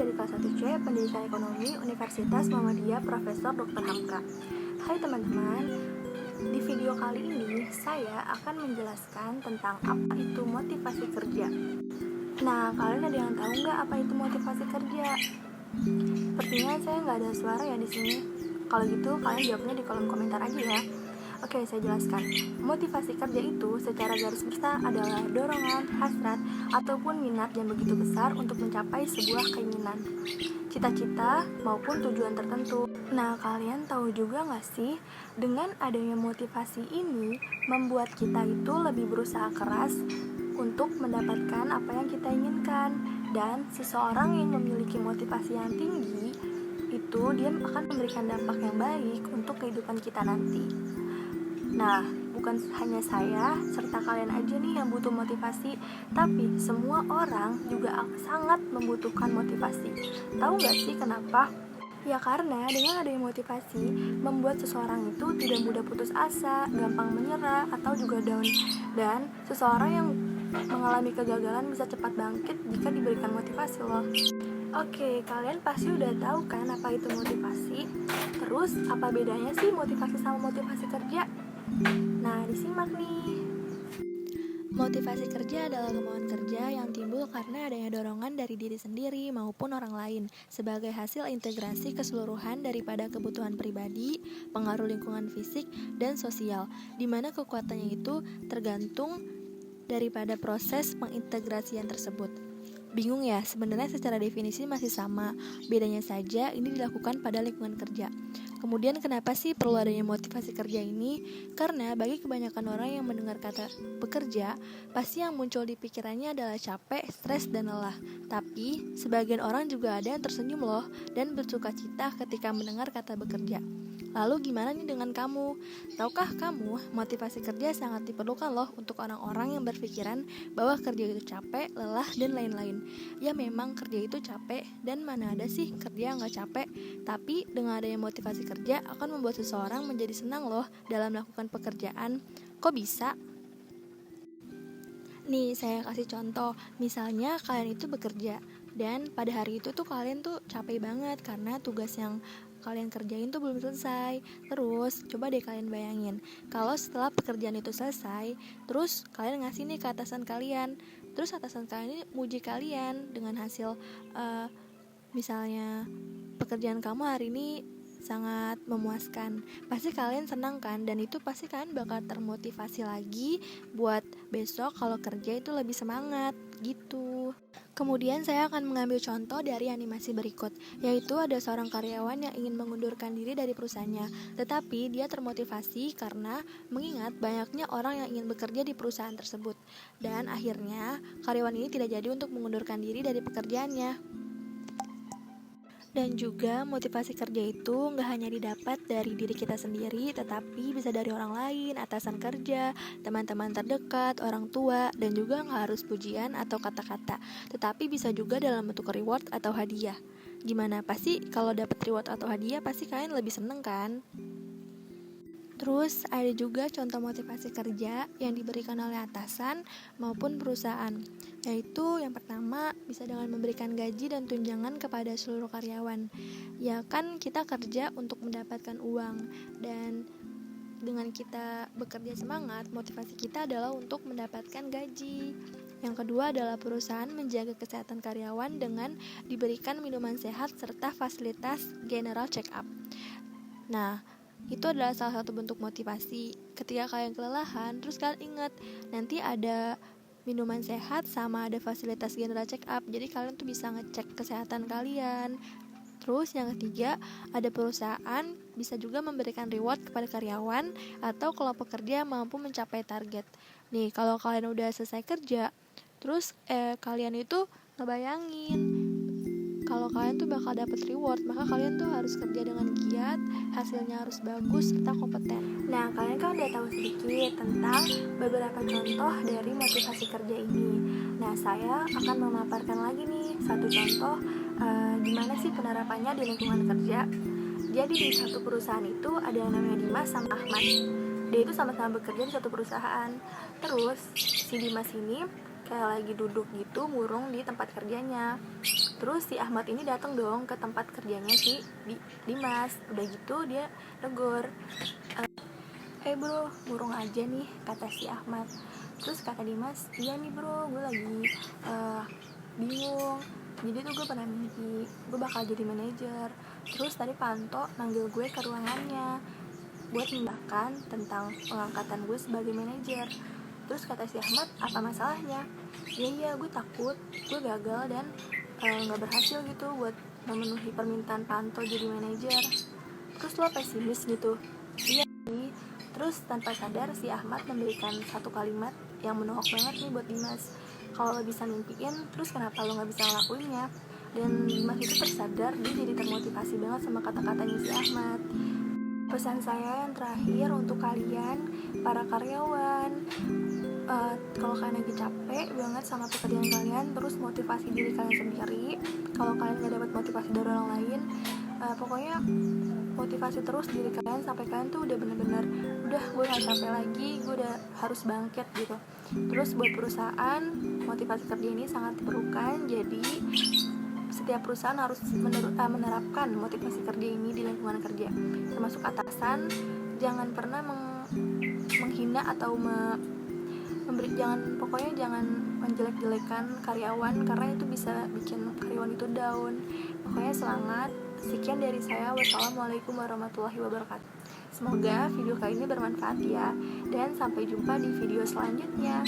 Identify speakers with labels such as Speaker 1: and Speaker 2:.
Speaker 1: dari kelas 1C Pendidikan Ekonomi Universitas Muhammadiyah Profesor Dr. Hamka. Hai teman-teman, di video kali ini saya akan menjelaskan tentang apa itu motivasi kerja. Nah, kalian ada yang tahu nggak apa itu motivasi kerja? Sepertinya saya nggak ada suara ya di sini. Kalau gitu, kalian jawabnya di kolom komentar aja ya. Oke, saya jelaskan. Motivasi kerja itu secara garis besar adalah dorongan, hasrat, ataupun minat yang begitu besar untuk mencapai sebuah keinginan, cita-cita, maupun tujuan tertentu. Nah, kalian tahu juga nggak sih, dengan adanya motivasi ini membuat kita itu lebih berusaha keras untuk mendapatkan apa yang kita inginkan. Dan seseorang yang memiliki motivasi yang tinggi, itu dia akan memberikan dampak yang baik untuk kehidupan kita nanti. Nah, bukan hanya saya serta kalian aja nih yang butuh motivasi, tapi semua orang juga sangat membutuhkan motivasi. Tahu gak sih kenapa? Ya karena dengan adanya motivasi membuat seseorang itu tidak mudah putus asa, gampang menyerah, atau juga down. Dan seseorang yang mengalami kegagalan bisa cepat bangkit jika diberikan motivasi loh. Oke, kalian pasti udah tahu kan apa itu motivasi? Terus, apa bedanya sih motivasi sama motivasi kerja? Nah, disimak nih. Motivasi kerja adalah kemauan kerja yang timbul karena adanya dorongan dari diri sendiri maupun orang lain sebagai hasil integrasi keseluruhan daripada kebutuhan pribadi, pengaruh lingkungan fisik, dan sosial, di mana kekuatannya itu tergantung daripada proses pengintegrasian tersebut. Bingung ya? Sebenarnya secara definisi masih sama, bedanya saja ini dilakukan pada lingkungan kerja. Kemudian kenapa sih perlu adanya motivasi kerja ini? Karena bagi kebanyakan orang yang mendengar kata bekerja, pasti yang muncul di pikirannya adalah capek, stres, dan lelah. Tapi, sebagian orang juga ada yang tersenyum loh dan bersukacita ketika mendengar kata bekerja. Lalu gimana nih dengan kamu? Tahukah kamu, motivasi kerja sangat diperlukan loh untuk orang-orang yang berpikiran bahwa kerja itu capek, lelah, dan lain-lain. Ya memang kerja itu capek, dan mana ada sih kerja nggak capek. Tapi dengan adanya motivasi kerja akan membuat seseorang menjadi senang loh dalam melakukan pekerjaan. Kok bisa? Nih saya kasih contoh, misalnya kalian itu bekerja dan pada hari itu tuh kalian tuh capek banget karena tugas yang kalian kerjain tuh belum selesai. Terus coba deh kalian bayangin, kalau setelah pekerjaan itu selesai, terus kalian ngasih nih ke atasan kalian. Terus atasan kalian ini muji kalian dengan hasil misalnya pekerjaan kamu hari ini sangat memuaskan. Pasti kalian senang kan, dan itu pasti kalian bakal termotivasi lagi buat besok kalau kerja itu lebih semangat gitu. Kemudian saya akan mengambil contoh dari animasi berikut, yaitu ada seorang karyawan yang ingin mengundurkan diri dari perusahaannya, tetapi dia termotivasi karena mengingat banyaknya orang yang ingin bekerja di perusahaan tersebut. Dan akhirnya karyawan ini tidak jadi untuk mengundurkan diri dari pekerjaannya. Dan juga motivasi kerja itu nggak hanya didapat dari diri kita sendiri, tetapi bisa dari orang lain, atasan kerja, teman-teman terdekat, orang tua, dan juga nggak harus pujian atau kata-kata, tetapi bisa juga dalam bentuk reward atau hadiah. Gimana? Pasti kalau dapat reward atau hadiah pasti kalian lebih seneng kan? Terus ada juga contoh motivasi kerja yang diberikan oleh atasan maupun perusahaan, yaitu yang pertama bisa dengan memberikan gaji dan tunjangan kepada seluruh karyawan. Ya kan kita kerja untuk mendapatkan uang, dan dengan kita bekerja semangat, motivasi kita adalah untuk mendapatkan gaji. Yang kedua adalah perusahaan menjaga kesehatan karyawan dengan diberikan minuman sehat serta fasilitas general check up. Nah, itu adalah salah satu bentuk motivasi. Ketika kalian kelelahan, terus kalian ingat nanti ada minuman sehat sama ada fasilitas general check up, jadi kalian tuh bisa ngecek kesehatan kalian. Terus yang ketiga, ada perusahaan bisa juga memberikan reward kepada karyawan atau kalau pekerja mampu mencapai target. Nih, kalau kalian udah selesai kerja, terus kalian itu ngebayangin kalau kalian tuh bakal dapet reward, maka kalian tuh harus kerja dengan giat, hasilnya harus bagus serta kompeten. Nah, kalian kan udah tahu sedikit tentang beberapa contoh dari motivasi kerja ini. Nah, saya akan memaparkan lagi nih satu contoh gimana sih penerapannya di lingkungan kerja. Jadi di satu perusahaan itu ada yang namanya Dimas sama Ahmad. Dia itu sama-sama bekerja di satu perusahaan. Terus si Dimas ini kayak lagi duduk gitu murung di tempat kerjanya. Terus si Ahmad ini datang dong ke tempat kerjanya si Dimas. Udah gitu dia negor, bro, murung aja nih, kata si Ahmad. Terus kata Dimas, iya nih bro, gue lagi bingung. Jadi tuh gue pernah mimpi gue bakal jadi manajer. Terus tadi Panto manggil gue ke ruangannya buat membahas tentang pengangkatan gue sebagai manajer. Terus kata si Ahmad, apa masalahnya? Iya gue takut gue gagal dan gak berhasil gitu buat memenuhi permintaan Panto jadi manajer. Terus lo pesimis gitu? Iya nih. Terus tanpa sadar si Ahmad memberikan satu kalimat yang menohok banget nih buat Dimas. Kalau lo bisa mimpiin, terus kenapa lo gak bisa ngelakuinnya? Dan Dimas itu tersadar, dia jadi termotivasi banget sama kata-katanya si Ahmad. Pesan saya yang terakhir untuk kalian, para karyawan, kalau kalian lagi capek banget sama pekerjaan kalian, terus motivasi diri kalian sendiri. Kalau kalian gak dapat motivasi dari orang lain, pokoknya motivasi terus diri kalian sampai kalian tuh udah bener-bener udah gue gak capek lagi, gue udah harus bangkit gitu. Terus buat perusahaan, motivasi kerja ini sangat diperlukan. Jadi setiap perusahaan harus menerapkan motivasi kerja ini di lingkungan kerja, termasuk atasan. Jangan pernah menghina atau jangan menjelek-jelekan karyawan, karena itu bisa bikin karyawan itu down. Pokoknya semangat. Sekian dari saya. Wassalamualaikum warahmatullahi wabarakatuh. Semoga video kali ini bermanfaat ya, dan sampai jumpa di video selanjutnya.